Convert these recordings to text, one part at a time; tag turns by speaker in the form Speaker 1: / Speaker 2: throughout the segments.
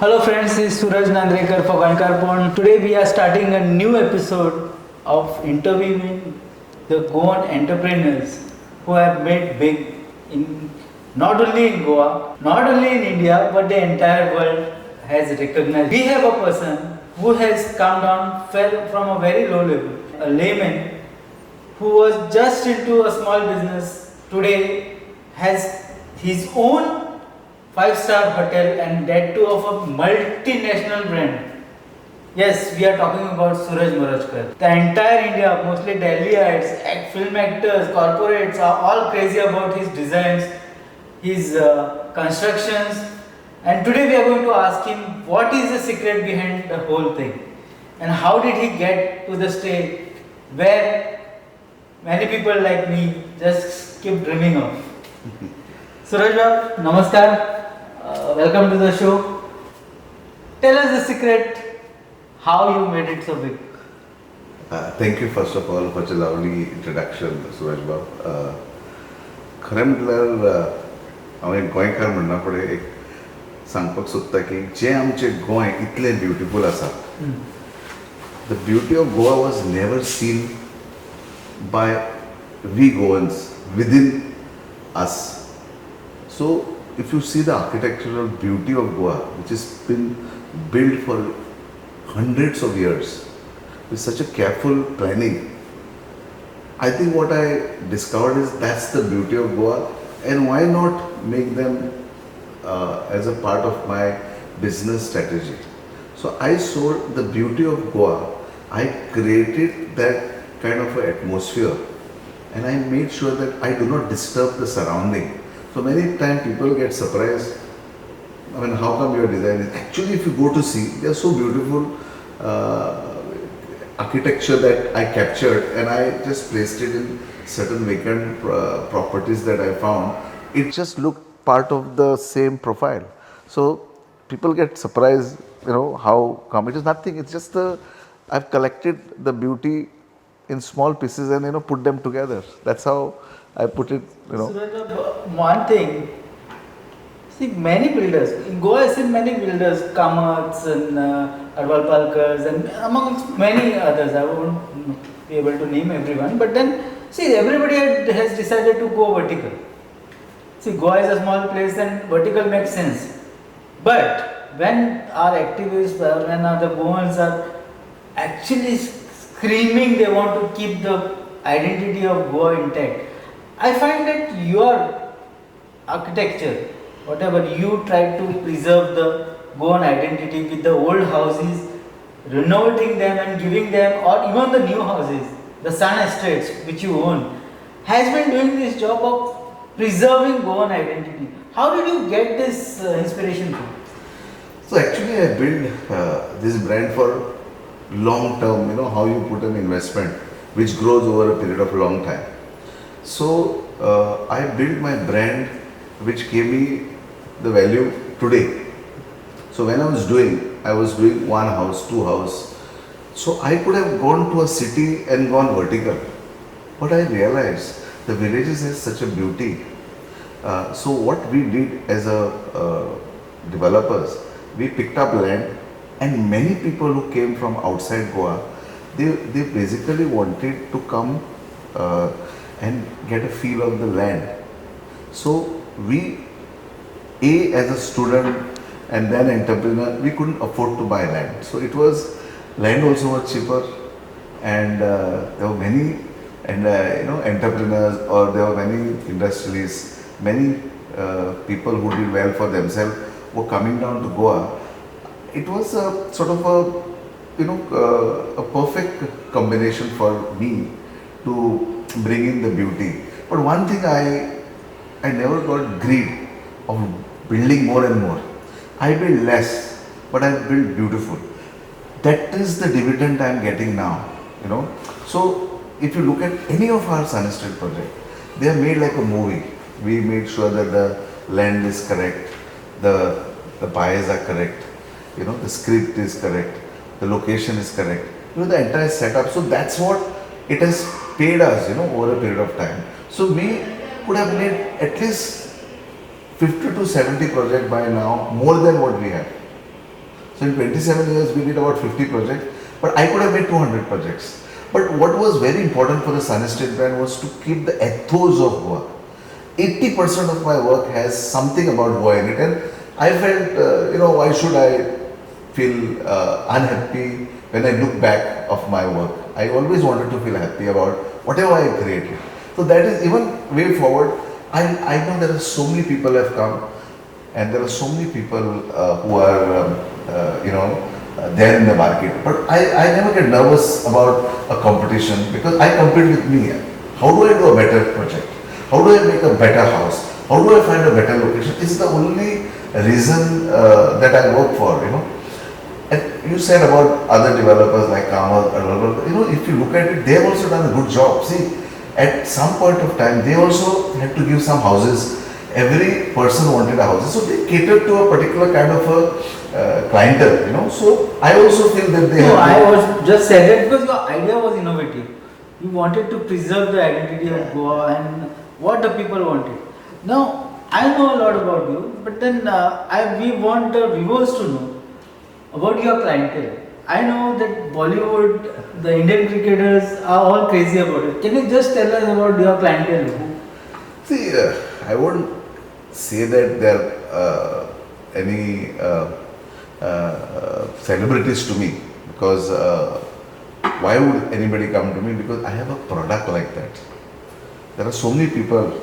Speaker 1: Hello friends, this is Suraj for Goan. Today we are starting a new episode of interviewing the Goan entrepreneurs who have made big in not only in Goa, not only in India, but the entire world has recognized. We have a person who has come down from a very low level, a layman who was just into a small business today has his own five-star hotel and that too of a multinational brand. Yes, we are talking about Suraj Morajkar. The entire India, mostly Delhiites, film actors, corporates are all crazy about his designs, his constructions. And today we are going to ask him what is the secret behind the whole thing and how did he get to the stage where many people like me just keep dreaming of. Suraj Bab, namaskar. Welcome to the show. Tell us the secret, how you made it so big.
Speaker 2: Thank you first of all for such a lovely introduction, Suraj Bab. खरें म्हटल्यार हांवें गोंयकार म्हणना फुडें एक सांगपाक सोदता की जें आमचें गोंय इतलें ब्युटिफूल आसा, the beauty of Goa was never seen by we Goans within us. So if you see the architectural beauty of Goa, which has been built for hundreds of years with such a careful planning, I think what I discovered is that's the beauty of Goa, and why not make them as a part of my business strategy. So I saw the beauty of Goa, I created that kind of an atmosphere, and I made sure that I do not disturb the surrounding. So many times people get surprised, I mean, how come your design is, actually if you go to see, they are so beautiful architecture that I captured, and I just placed it in certain vacant properties that I found. It just looked part of the same profile. So people get surprised, how come. It is nothing, it's just I've collected the beauty in small pieces and put them together. That's how I put it,
Speaker 1: So one thing, see many builders, in Goa I see many builders, Kamats and Arvalpalkars and amongst many others, I won't be able to name everyone, but then see everybody has decided to go vertical. See Goa is a small place and vertical makes sense, but when our activists, when the Goans are actually screaming they want to keep the identity of Goa intact, I find that your architecture, whatever you try to preserve the Goan identity with the old houses, renovating them and giving them, or even the new houses, the Sun Estates which you own, has been doing this job of preserving Goan identity. How did you get this inspiration from?
Speaker 2: So actually I built this brand for long term, how you put an investment which grows over a period of long time. So I built my brand which gave me the value today. So when I was doing one house, two house. So I could have gone to a city and gone vertical. But I realized the villages has such a beauty. So what we did as a developers, we picked up land, and many people who came from outside Goa, they basically wanted to come and get a feel of the land. So we, as a student and then entrepreneur, we couldn't afford to buy land. So it was, land also was cheaper, and there were many entrepreneurs, or there were many industrialists, many people who did well for themselves were coming down to Goa. It was a sort of a perfect combination for me to bring in the beauty. But one thing I never got greed of building more and more. I build less, but I build beautiful. That is the dividend I am getting now, So if you look at any of our Sun Estate project, they are made like a movie. We made sure that the land is correct, the buyers are correct, the script is correct, the location is correct, the entire setup. So that's what it has paid us, over a period of time. So we could have made at least 50 to 70 projects by now, more than what we have. So in 27 years, we did about 50 projects, but I could have made 200 projects. But what was very important for the Sun Estate brand was to keep the ethos of Goa. 80% of my work has something about Goa in it, and I felt, why should I feel unhappy when I look back of my work? I always wanted to feel happy about whatever I created. So that is even way forward. I know there are so many people have come, and there are so many people who are, there in the market. But I never get nervous about a competition because I compete with me. How do I do a better project? How do I make a better house? How do I find a better location? It's the only reason that I work for, And you said about other developers like Kamal, if you look at it, they have also done a good job. See, at some point of time, they also had to give some houses. Every person wanted a house, so they catered to a particular kind of a clientele, So I also feel that they.
Speaker 1: No, I was just said that because your idea was innovative. You wanted to preserve the identity of Goa and what the people wanted. Now, I know a lot about you, but then we want the viewers to know about your clientele. I know that Bollywood, the Indian cricketers are all crazy about it. Can you just tell us about your clientele?
Speaker 2: See, I wouldn't say that there are any celebrities to me because why would anybody come to me? Because I have a product like that. There are so many people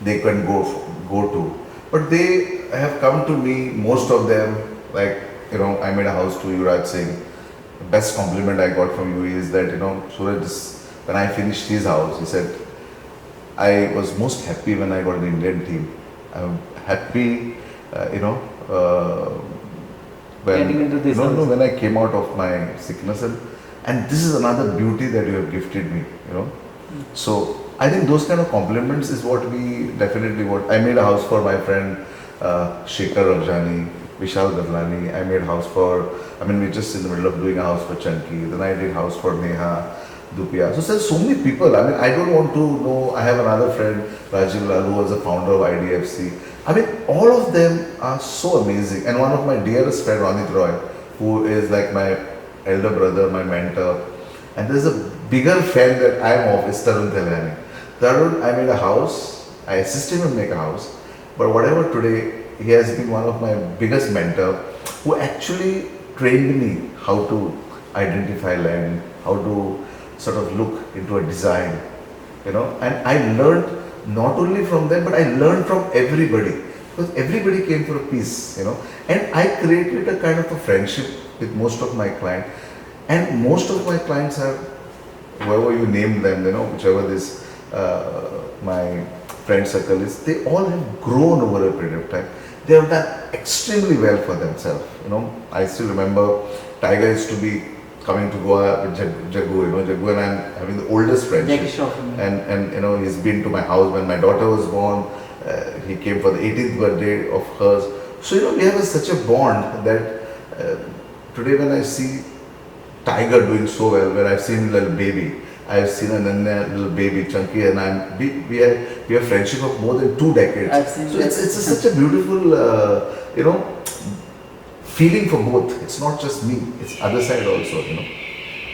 Speaker 2: they can go to, but they have come to me. Most of them, like I made a house to Yuvraj Singh. The best compliment I got from you is that Suraj, when I finished his house, he said, I was most happy when I got an Indian team. I'm happy, when I came out of my sickness, and this is another beauty that you have gifted me, So I think those kind of compliments is what we definitely want. I made a house for my friend Shekhar Rajani, Vishal Gadlani. I made house we're just in the middle of doing a house for Chunky. Then I did house for Neha Dupia. So there's so many people. I don't want to know. I have another friend, Rajiv Lal, who was the founder of IDFC. All of them are so amazing. And one of my dearest friend, Ronit Roy, who is like my elder brother, my mentor. And there's a bigger fan that I am of is Tarun Telani. Tarun, I made a house. I assisted him make a house. But whatever today, he has been one of my biggest mentor who actually trained me how to identify land, how to sort of look into a design, and I learned not only from them, but I learned from everybody because everybody came for a piece, and I created a kind of a friendship with most of my clients, and most of my clients are, whoever you name them, whichever this, my friend circle is, they all have grown over a period of time. They have done extremely well for themselves, I still remember Tiger used to be coming to Goa with Jagu, Jagu and I am having the oldest friendship. And he's been to my house when my daughter was born. He came for the 18th birthday of hers. So, we have such a bond that today when I see Tiger doing so well, when I've seen little baby, I've seen a little baby Chunky, and we have friendship of more than 2 decades. So it's such a beautiful, feeling for both. It's not just me; it's other side also.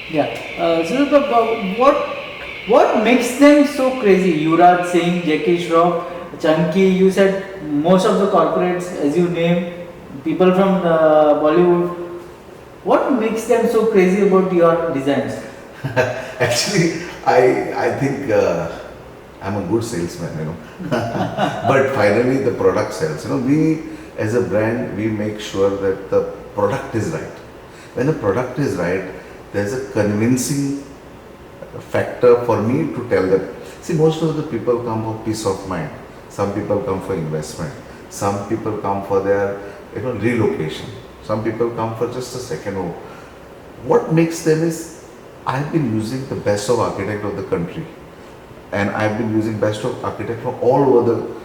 Speaker 1: Yeah. What makes them so crazy? Yuvraj Singh, Jackie Shroff, Chunky. You said most of the corporates, as you named, people from Bollywood. What makes them so crazy about your designs?
Speaker 2: Actually, I think I'm a good salesman, but finally the product sells. We as a brand, we make sure that the product is right. When the product is right, there's a convincing factor for me to tell them. See, most of the people come for peace of mind. Some people come for investment. Some people come for their relocation. Some people come for just a second home. What makes them is, I've been using the best of architect of the country, and I've been using best of architect from all over the.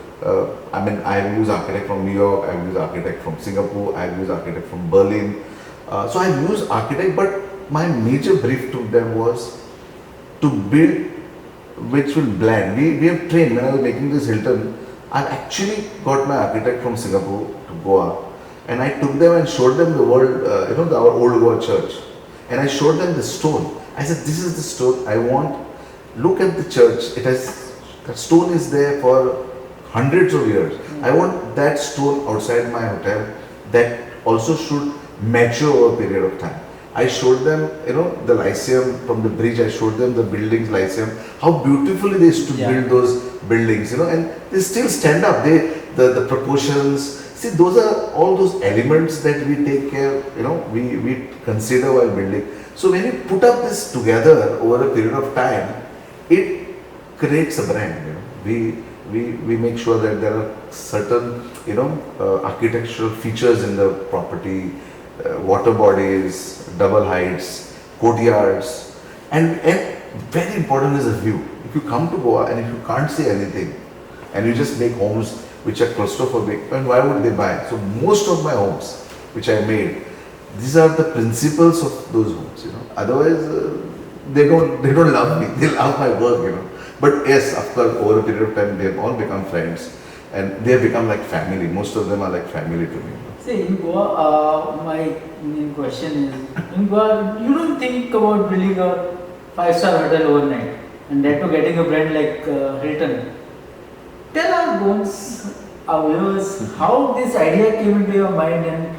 Speaker 2: I've used architect from New York, I've used architect from Singapore, I've used architect from Berlin. So I've used architect, but my major brief to them was to build which will blend. We have trained, when I was making this Hilton, I've actually got my architect from Singapore to Goa, And I took them and showed them the world, our old Goa church. And I showed them the stone. I said, this is the stone I want. Look at the church. That stone is there for hundreds of years. I want that stone outside my hotel that also should mature over a period of time. I showed them, the Lyceum from the bridge. I showed them the buildings, Lyceum, how beautifully they used to build those buildings, and they still stand up. The proportions. See, those are all those elements that we take care, we consider while building. So when you put up this together over a period of time, it creates a brand. We make sure that there are certain, architectural features in the property, water bodies, double heights, courtyards, and very important is the view. If you come to Goa and if you can't see anything, and you just make homes which are claustrophobic, then why would they buy? So most of my homes which I made, these are the principles of those homes. Otherwise, they don't love me. They love my work. But yes, of course, over a period of time, they have all become friends, and they have become like family. Most of them are like family to me.
Speaker 1: See, in Goa, my main question is, in Goa, you don't think about building a 5-star hotel overnight, and that too getting a brand like Hilton. Tell our Goans, our viewers, how this idea came into your mind and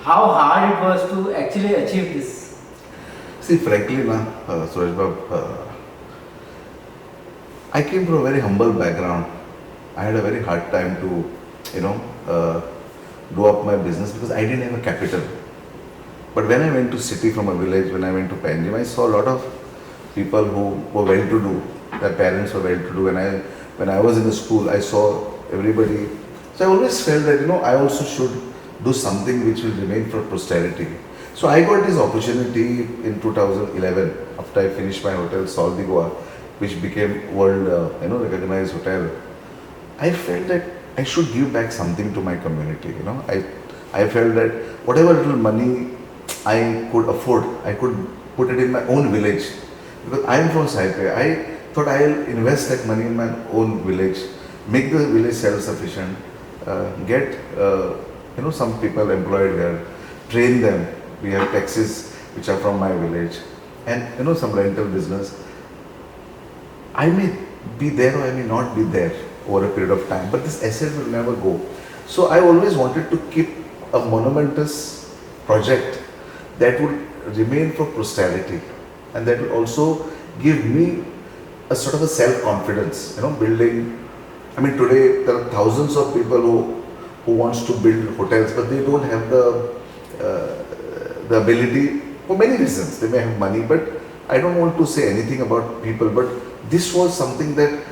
Speaker 1: how hard it was to actually achieve this.
Speaker 2: See, frankly, Suraj Bab, I came from a very humble background. I had a very hard time to, do up my business because I didn't have a capital. But when I went to city from a village, when I went to Panjim, I saw a lot of people who were well-to-do. Their parents were well-to-do. When I was in the school, I saw everybody. So I always felt that, I also should do something which will remain for posterity. So I got this opportunity in 2011 after I finished my hotel, Solvi Goa, which became world, recognized hotel. I felt that I should give back something to my community. I felt that whatever little money I could afford, I could put it in my own village. Because I am from Saipe. I thought I'll invest that money in my own village, make the village self-sufficient, get some people employed here, train them. We have taxis which are from my village, and some rental business. I may be there or I may not be there over a period of time, but this asset will never go. So I always wanted to keep a monumentous project that would remain for posterity, and that will also give me a sort of a self-confidence, building. I mean, today there are thousands of people who wants to build hotels, but they don't have the ability for many reasons. They may have money, but I don't want to say anything about people. But this was something that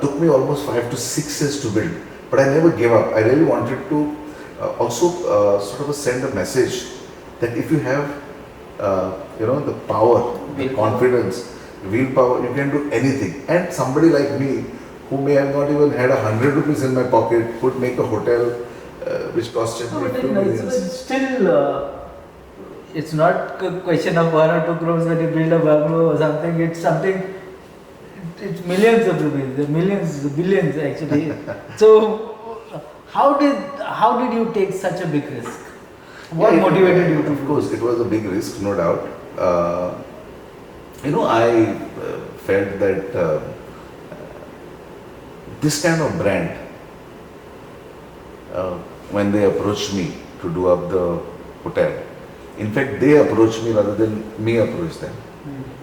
Speaker 2: took me almost 5 to 6 years to build, but I never gave up. I really wanted to also sort of send a message that if you have the power, the confidence, willpower, you can do anything. And somebody like me, who may have not even had 100 rupees in my pocket, could make a hotel which costed me
Speaker 1: But
Speaker 2: 2 million.
Speaker 1: still, it's not a question of 1 or 2 crores when you build a bungalow or something. It's something. It's millions of rupees, millions, billions actually. So, how did you take such a big risk? What motivated you to?
Speaker 2: Of course, it was a big risk, no doubt. I felt that this kind of brand, when they approached me to do up the hotel, in fact, they approached me rather than me approach them.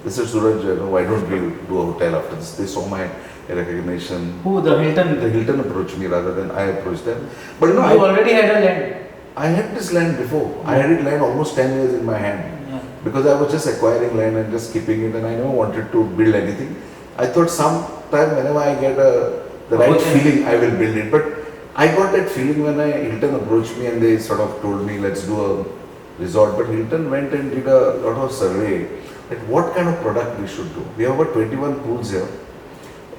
Speaker 2: They said, Suraj, why don't we do a hotel after this? They saw my recognition.
Speaker 1: Who, the Hilton?
Speaker 2: The Hilton approached me rather than I approached them. But
Speaker 1: you already had a land.
Speaker 2: I had this land before. I had it land almost 10 years in my hand. Because I was just acquiring land and just keeping it, and I never wanted to build anything. I thought sometime whenever I get the right feeling, I will build it. But I got that feeling when Hilton approached me and they sort of told me, let's do a resort. But Hilton went and did a lot of survey that what kind of product we should do. We have about 21 pools here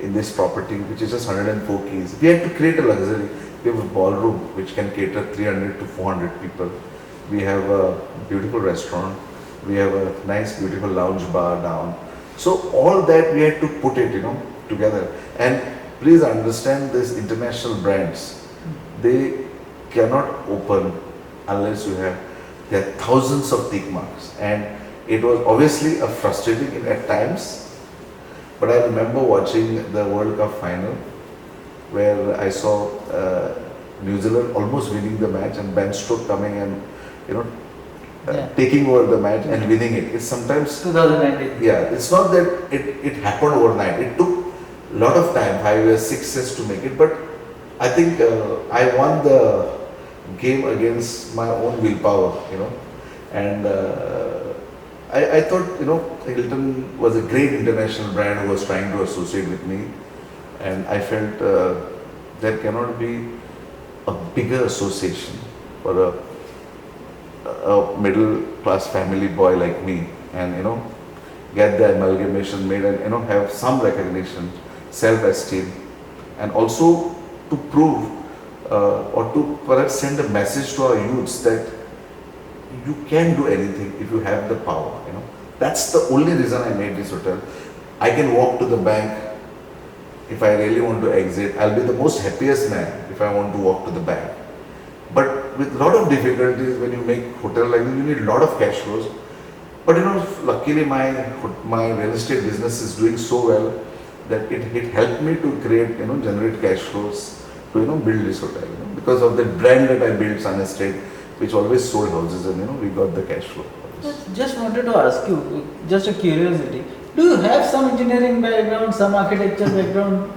Speaker 2: in this property, which is just 104 keys. We had to create a luxury. We have a ballroom which can cater 300 to 400 people. We have a beautiful restaurant. We have a nice, beautiful lounge bar down. So all that we had to put it, together. And please understand, these international brands, they cannot open unless you have, there are thousands of tick marks. And it was obviously a frustrating at times, but I remember watching the World Cup final where I saw New Zealand almost winning the match and Ben Stokes coming and, you know, taking over the match and winning it. It's sometimes
Speaker 1: 2019.
Speaker 2: Yeah, it's not that it happened overnight. It took a lot of time, 5 years, 6 years to make it. But I think I won the game against my own willpower, you know. And I thought, you know, Hilton was a great international brand who was trying to associate with me. And I felt there cannot be a bigger association for a middle class family boy like me, and, you know, get the amalgamation made and, you know, have some recognition, self-esteem, and also to prove or to perhaps send a message to our youths that you can do anything if you have the power, you know. That's the only reason I made this hotel. I can walk to the bank if I really want to exit. I'll be the most happiest man if I want to walk to the bank. But with a lot of difficulties, when you make hotel like this, you need a lot of cash flows. But, you know, luckily my real estate business is doing so well that it helped me to create, you know, generate cash flows to, you know, build this hotel. You know, because of the brand that I built, Sun Estate, which always sold houses, and, you know, we got the cash flow.
Speaker 1: Just wanted to ask you, just a curiosity. Do you have some engineering background, some architecture background?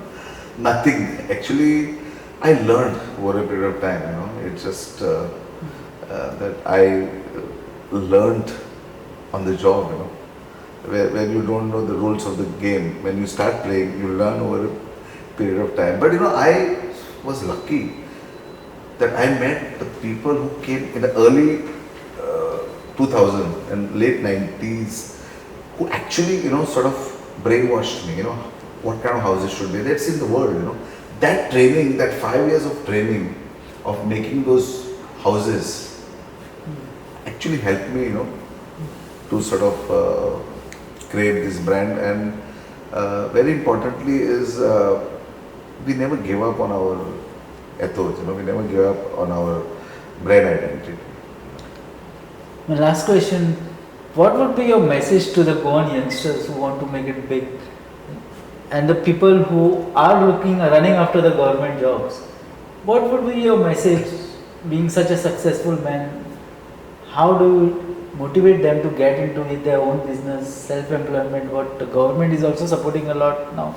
Speaker 2: Nothing. Actually, I learned over a period of time, you know. It's just that I learned on the job, you know. When you don't know the rules of the game, when you start playing, you learn over a period of time. But, you know, I was lucky that I met the people who came in the early 2000 and late 90s, who actually, you know, sort of brainwashed me, you know, what kind of houses should be. They'd seen the world, you know. That training, that 5 years of training of making those houses actually helped me, you know, to sort of create this brand. And very importantly is we never gave up on our ethos, you know, we never gave up on our brand identity.
Speaker 1: My last question, what would be your message to the Goan youngsters who want to make it big and the people who are running after the government jobs? What would be your message, being such a successful man? How do you motivate them to get into their own business, self-employment, what the government is also supporting a lot now?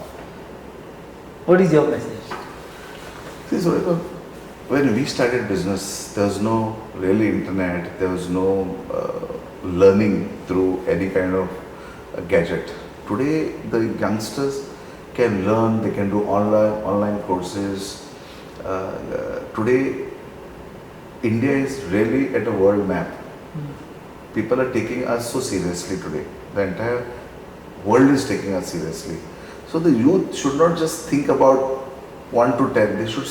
Speaker 1: What is your message?
Speaker 2: See, so when we started business, there was no really internet, there was no learning through any kind of gadget. Today, the youngsters can learn, they can do online courses. Today, India is really at a world map. People are taking us so seriously today. The entire world is taking us seriously. So the youth should not just think about 1 to 10, they should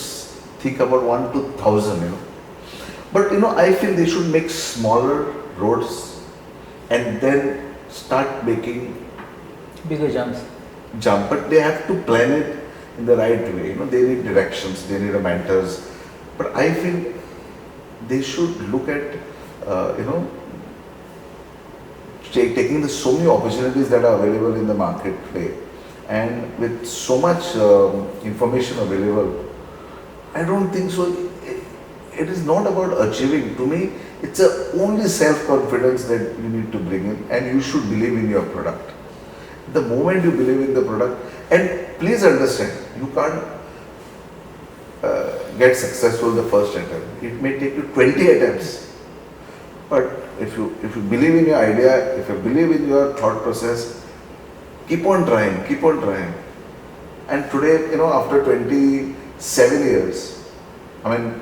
Speaker 2: think about 1 to 1,000, you know. But, you know, I feel they should make smaller roads and then start making
Speaker 1: Bigger jumps.
Speaker 2: But they have to plan it in the right way. You know, they need directions, they need mentors. But I feel they should look at, you know, taking the so many opportunities that are available in the market today, and with so much information available, I don't think so. It is not about achieving. To me, it's only self-confidence that you need to bring in, and you should believe in your product. The moment you believe in the product, and please understand, you can't get successful the first attempt. It may take you 20 attempts. But if you believe in your idea, if you believe in your thought process, keep on trying, keep on trying. And today, you know, after 27 years, I mean,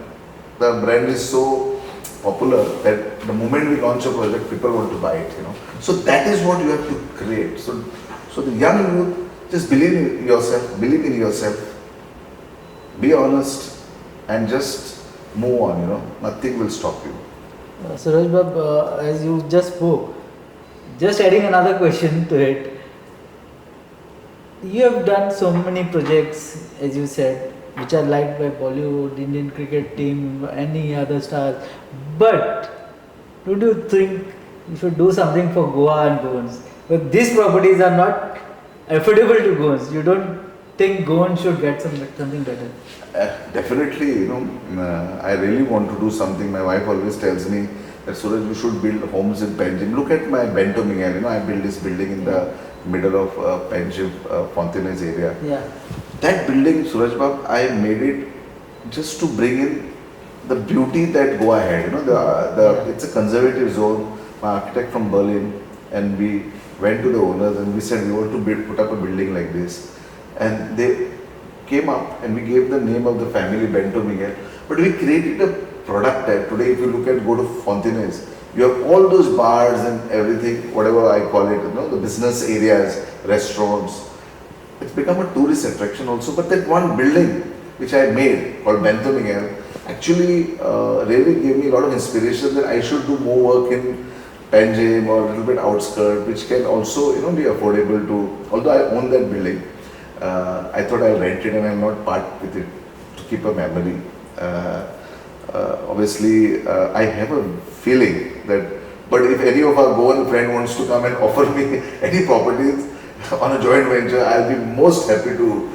Speaker 2: the brand is so popular that the moment we launch a project, people want to buy it, you know. So that is what you have to create. So the young youth, just believe in yourself, be honest, and just move on, you know. Nothing will stop you.
Speaker 1: Suraj Bab, as you just spoke, just adding another question to it. you have done so many projects, as you said, which are liked by Bollywood, Indian cricket team, any other stars. But don't you think you should do something for Goa and Goans? But these properties are not affordable to Goans. You don't think Goan should get something better?
Speaker 2: Definitely, I really want to do something. My wife always tells me that Suraj, you should build homes in Panjim. Look at my Bento Miguel. I built this building in the middle of Panjim, Fontenay's area.
Speaker 1: Yeah.
Speaker 2: That building, Suraj Bab, I made it just to bring in the beauty that Goa had. It's a conservative zone. My architect from Berlin, and we went to the owners and we said we want to put up a building like this, and they came up and we gave the name of the family Bento Miguel. But we created a product there. Today, if you go to Fontenay's, you have all those bars and everything, whatever I call it, the business areas, restaurants. It's become a tourist attraction also. But that one building which I made called Bento Miguel actually really gave me a lot of inspiration that I should do more work in Panjim or a little bit outskirts, which can also be affordable to. Although I own that building, I thought I'll rent it and I'll not part with it to keep a memory. Obviously, I have a feeling that. But if any of our Goan friend wants to come and offer me any properties on a joint venture, I'll be most happy to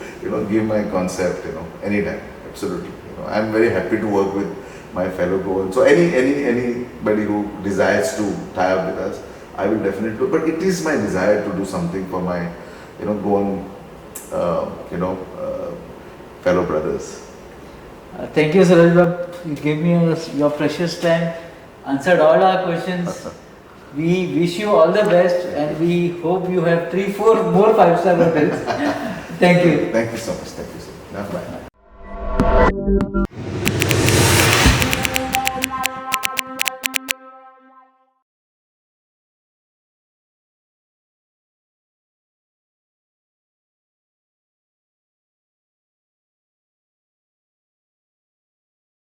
Speaker 2: give my concept anytime. Absolutely. I'm very happy to work with my fellow Goan. So anybody who desires to tie up with us, I will definitely do. But it is my desire to do something for my Goan fellow brothers.
Speaker 1: Thank you, Suraj Bab. You gave me your precious time, answered all our questions. We wish you all the best, and we hope you have 3-4 more 5-star hotels. Thank you.
Speaker 2: Thank you so much. Thank you so much. Bye.